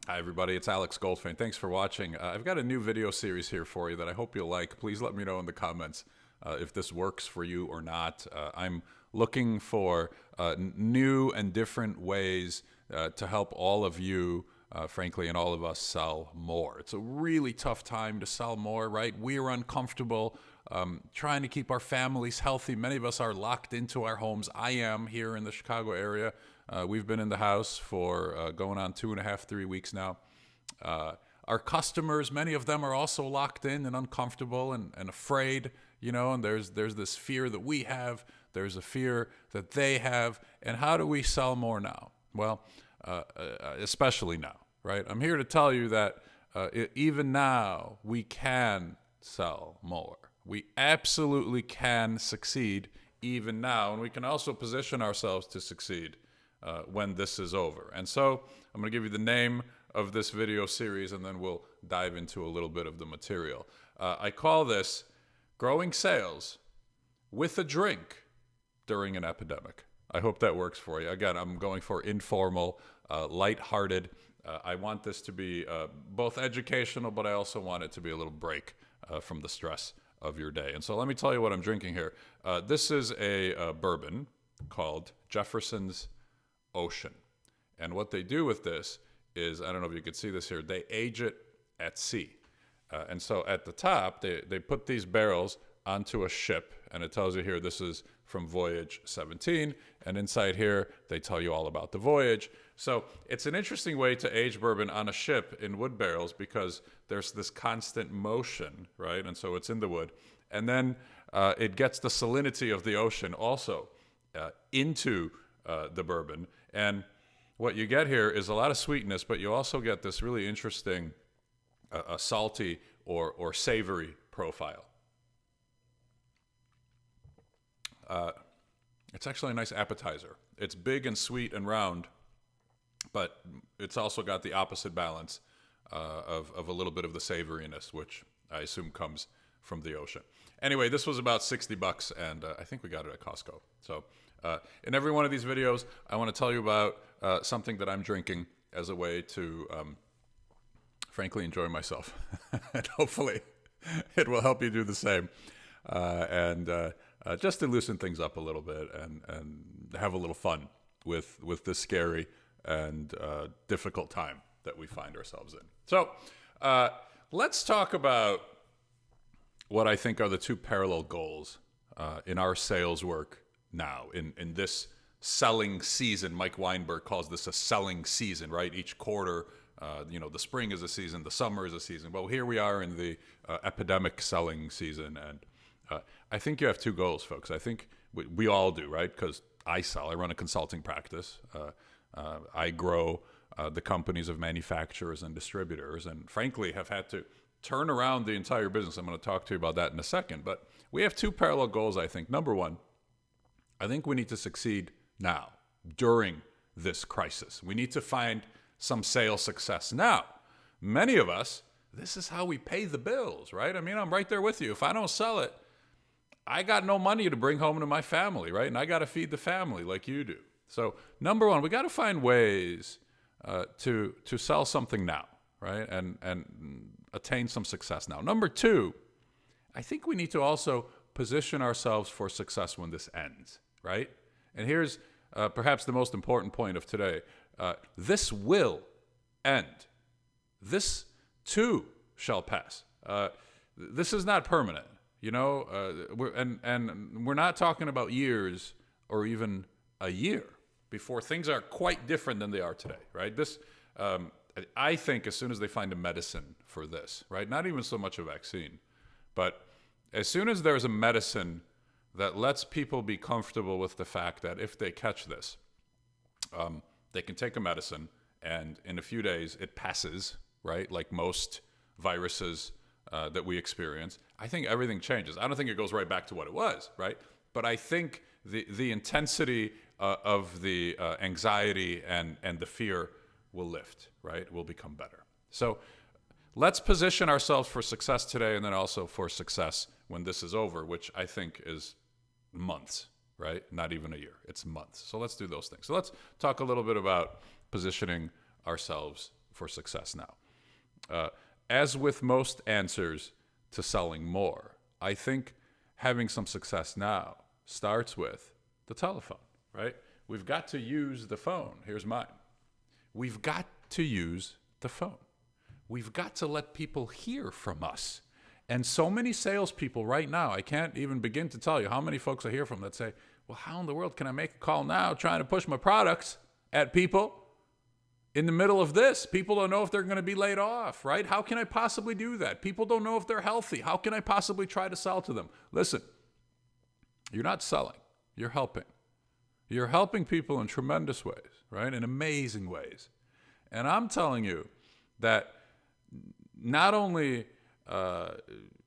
Hi, everybody. It's Alex Goldfayn. Thanks for watching. I've got a new video series here for you that I hope you'll like. Please let me know in the comments if this works for you or not. I'm looking for new and different ways to help all of you, frankly, and all of us sell more. It's a really tough time to sell more, right? We're uncomfortable trying to keep our families healthy. Many of us are locked into our homes. I am here in the Chicago area. We've been in the house for going on 2.5, 3 weeks now. Our customers, many of them are also locked in and uncomfortable and afraid, and there's this fear that we have. There's a fear that they have. And how do we sell more now? Well, especially now, right? I'm here to tell you that even now we can sell more. We absolutely can succeed even now. And we can also position ourselves to succeed when this is over. And so I'm going to give you the name of this video series, and then we'll dive into a little bit of the material. I call this Growing Sales with a Drink During an Epidemic. I hope that works for you. Again, I'm going for informal, lighthearted. I want this to be both educational, but I also want it to be a little break from the stress of your day. And so let me tell you what I'm drinking here. This is a bourbon called Jefferson's Ocean. And what they do with this is, I don't know if you could see this here, they age it at sea. And so at the top, they put these barrels onto a ship, and it tells you here this is from voyage 17. And inside here, they tell you all about the voyage. So it's an interesting way to age bourbon on a ship in wood barrels because there's this constant motion, right? And so it's in the wood. And then it gets the salinity of the ocean also into the bourbon. And what you get here is a lot of sweetness, but you also get this really interesting salty or savory profile. It's actually a nice appetizer. It's big and sweet and round, but it's also got the opposite balance of a little bit of the savoriness, which I assume comes from the ocean. Anyway, this was about $60, and I think we got it at Costco. So in every one of these videos, I want to tell you about something that I'm drinking as a way to, frankly, enjoy myself. And hopefully it will help you do the same. And just to loosen things up a little bit and have a little fun with this scary and difficult time that we find ourselves in. So let's talk about what I think are the two parallel goals in our sales work now, in this selling season. Mike Weinberg calls this a selling season, right? Each quarter, the spring is a season, the summer is a season. Well, here we are in the epidemic selling season, and I think you have two goals, folks. I think we all do, right? Because I run a consulting practice. I grow the companies of manufacturers and distributors, and frankly have had to turn around the entire business. I'm going to talk to you about that in a second. But we have two parallel goals, I think. Number one, I think we need to succeed now, during this crisis. We need to find some sales success now. Many of us, this is how we pay the bills, right? I mean, I'm right there with you. If I don't sell it, I got no money to bring home to my family, right? And I got to feed the family like you do. So number one, we got to find ways to sell something now, right? And attain some success now. Number two, I think we need to also position ourselves for success when this ends, right? And here's perhaps the most important point of today. This will end. This too shall pass. This is not permanent, we're not talking about years or even a year before things are quite different than they are today, right? This, I think as soon as they find a medicine for this, right? Not even so much a vaccine, but as soon as there's a medicine that lets people be comfortable with the fact that if they catch this, they can take a medicine and in a few days it passes, right? Like most viruses that we experience. I think everything changes. I don't think it goes right back to what it was, right? But I think the intensity of the anxiety and the fear will lift, right? Will become better. So let's position ourselves for success today and then also for success when this is over, which I think is months, right? Not even a year. It's months. So let's do those things. So let's talk a little bit about positioning ourselves for success now. As with most answers to selling more, I think having some success now starts with the telephone, right? We've got to use the phone. Here's mine. We've got to use the phone. We've got to let people hear from us. And so many salespeople right now, I can't even begin to tell you how many folks I hear from that say, well, how in the world can I make a call now trying to push my products at people in the middle of this? People don't know if they're going to be laid off, right? How can I possibly do that? People don't know if they're healthy. How can I possibly try to sell to them? Listen, you're not selling. You're helping. You're helping people in tremendous ways, right? In amazing ways. And I'm telling you that not only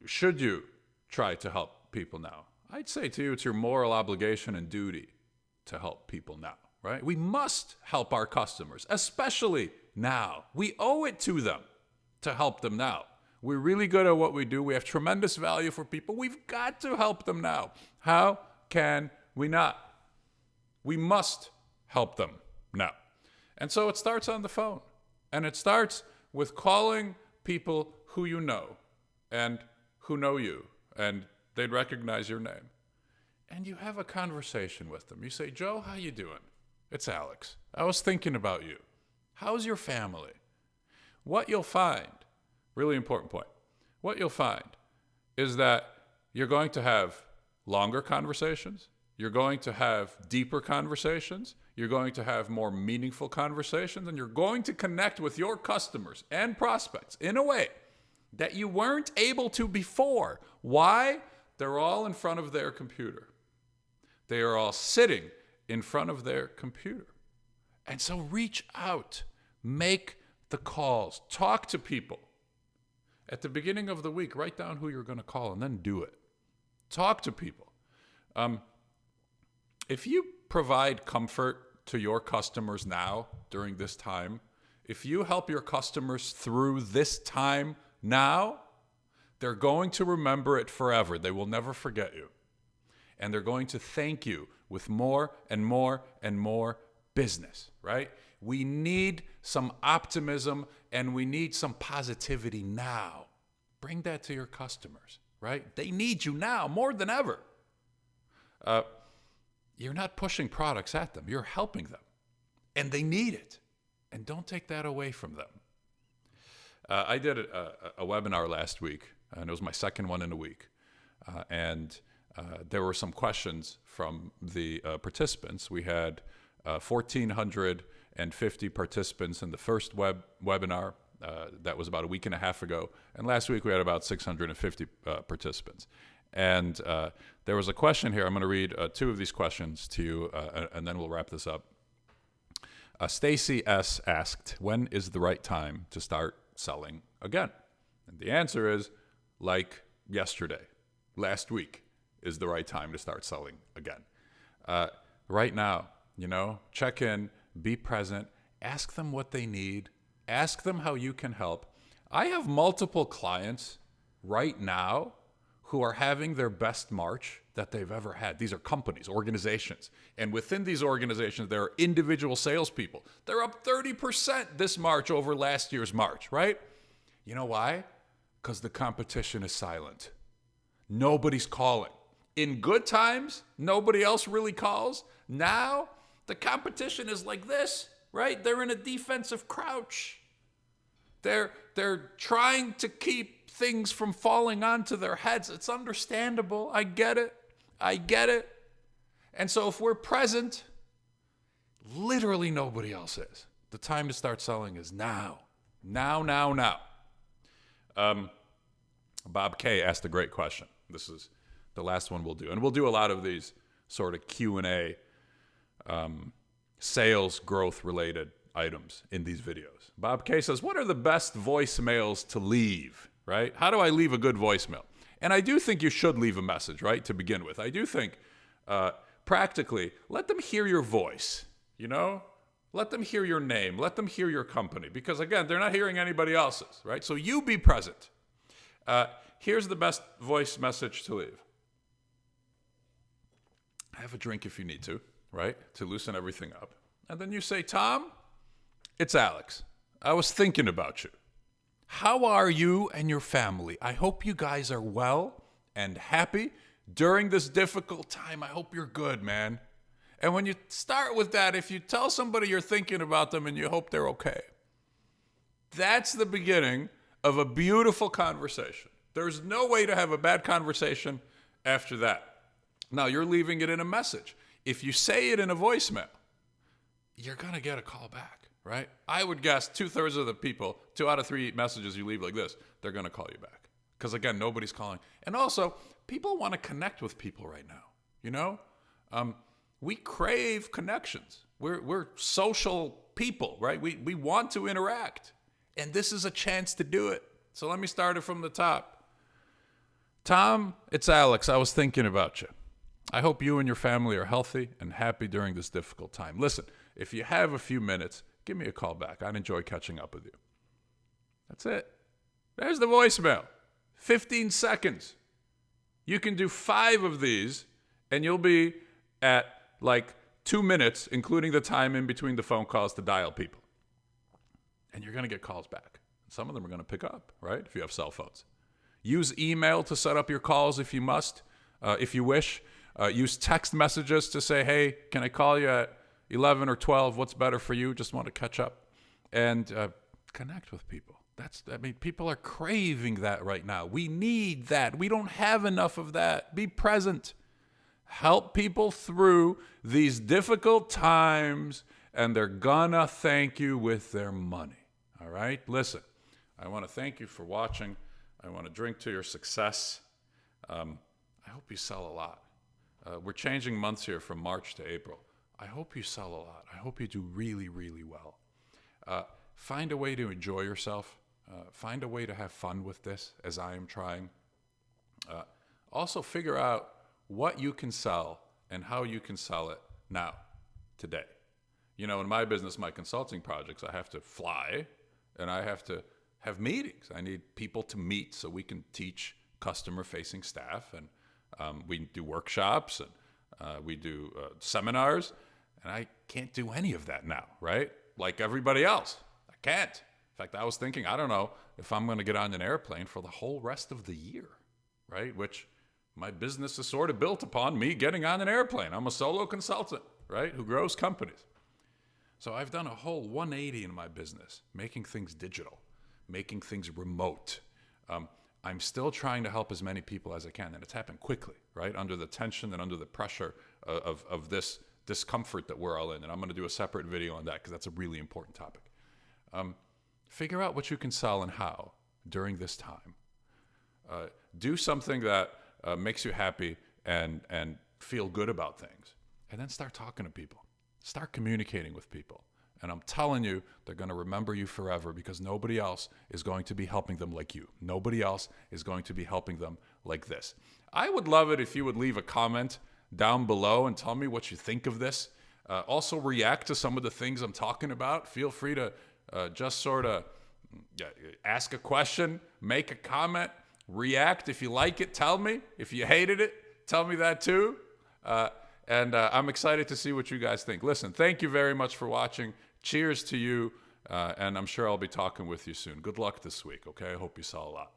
should you try to help people now, I'd say to you it's your moral obligation and duty to help people now, right? We must help our customers, especially now. We owe it to them to help them now. We're really good at what we do. We have tremendous value for people. We've got to help them now. How can we not? We must help them now. And so it starts on the phone. And it starts with calling people who you know and who know you, and they'd recognize your name. And you have a conversation with them. You say, Joe, how you doing? It's Alex. I was thinking about you. How's your family? What you'll find, really important point, what you'll find is that you're going to have longer conversations. You're going to have deeper conversations. You're going to have more meaningful conversations, and you're going to connect with your customers and prospects in a way that you weren't able to before. Why? They're all in front of their computer. They are all sitting in front of their computer. And so reach out, make the calls, talk to people. At the beginning of the week, write down who you're going to call and then do it. Talk to people. If you provide comfort to your customers now during this time, if you help your customers through this time now, they're going to remember it forever. They will never forget you. And they're going to thank you with more and more and more business, right? We need some optimism and we need some positivity now. Bring that to your customers, right? They need you now more than ever. You're not pushing products at them. You're helping them. And they need it. And don't take that away from them. I did a webinar last week, and it was my second one in a week. And there were some questions from the participants. We had 1,450 participants in the first webinar. That was about a week and a half ago. And last week we had about 650 participants. And there was a question here. I'm going to read two of these questions to you, and then we'll wrap this up. Stacy S. asked, when is the right time to start selling again? And the answer is, like yesterday, last week is the right time to start selling again. Right now, check in, be present, ask them what they need, ask them how you can help. I have multiple clients right now who are having their best March that they've ever had. These are companies, organizations. And within these organizations, there are individual salespeople. They're up 30% this March over last year's March, right? You know why? Because the competition is silent. Nobody's calling. In good times, nobody else really calls. Now, the competition is like this, right? They're in a defensive crouch. They're trying to keep things from falling onto their heads. It's understandable. I get it. And so if we're present, literally nobody else is. The time to start selling is now. Now. Bob K. asked a great question. This is the last one we'll do. And we'll do a lot of these sort of Q&A sales growth related items in these videos. Bob K. says, what are the best voicemails to leave, right? How do I leave a good voicemail? And I do think you should leave a message, right, to begin with. I do think practically, let them hear your voice, Let them hear your name. Let them hear your company. Because, again, they're not hearing anybody else's, right? So you be present. Here's the best voice message to leave. Have a drink if you need to, right, to loosen everything up. And then you say, Tom, it's Alex. I was thinking about you. How are you and your family? I hope you guys are well and happy during this difficult time. I hope you're good, man. And when you start with that, if you tell somebody you're thinking about them and you hope they're okay, that's the beginning of a beautiful conversation. There's no way to have a bad conversation after that. Now, you're leaving it in a message. If you say it in a voicemail, you're going to get a call back, right? I would guess 2/3 of the people, 2 out of 3 messages you leave like this, they're going to call you back. Because, again, nobody's calling. And also, people want to connect with people right now, you know? We crave connections. We're social people, right? We want to interact. And this is a chance to do it. So let me start it from the top. Tom, it's Alex. I was thinking about you. I hope you and your family are healthy and happy during this difficult time. Listen, if you have a few minutes, give me a call back. I'd enjoy catching up with you. That's it. There's the voicemail. 15 seconds. You can do 5 of these, and you'll be at like 2 minutes, including the time in between the phone calls to dial people. And you're going to get calls back. Some of them are going to pick up, right, if you have cell phones. Use email to set up your calls if you must, if you wish. Use text messages to say, hey, can I call you at 11 or 12? What's better for you? Just want to catch up. And connect with people. People are craving that right now. We need that. We don't have enough of that. Be present. Help people through these difficult times, and they're gonna thank you with their money. All right? Listen, I want to thank you for watching. I want to drink to your success. I hope you sell a lot. We're changing months here from March to April. I hope you sell a lot. I hope you do really, really well. Find a way to enjoy yourself. Find a way to have fun with this, as I am trying. Also, figure out what you can sell and how you can sell it now, today. You know, in my business, my consulting projects, I have to fly and I have to have meetings. I need people to meet so we can teach customer-facing staff, and we do workshops, and we do seminars, and I can't do any of that now, right? Like everybody else. I can't. In fact, I was thinking, I don't know if I'm going to get on an airplane for the whole rest of the year, right? Which my business is sort of built upon me getting on an airplane. I'm a solo consultant, right, who grows companies. So I've done a whole 180 in my business, making things digital, making things remote. I'm still trying to help as many people as I can, and it's happened quickly, right, under the tension and under the pressure of this discomfort that we're all in. And I'm going to do a separate video on that because that's a really important topic. Figure out what you can sell and how during this time. Do something that makes you happy and feel good about things. And then start talking to people. Start communicating with people. And I'm telling you, they're going to remember you forever because nobody else is going to be helping them like you. Nobody else is going to be helping them like this. I would love it if you would leave a comment down below and tell me what you think of this. Also react to some of the things I'm talking about. Feel free to just sort of ask a question, make a comment, react. If you like it, tell me. If you hated it, tell me that too. And I'm excited to see what you guys think. Listen, thank you very much for watching. Cheers to you. And I'm sure I'll be talking with you soon. Good luck this week, okay? I hope you sell a lot.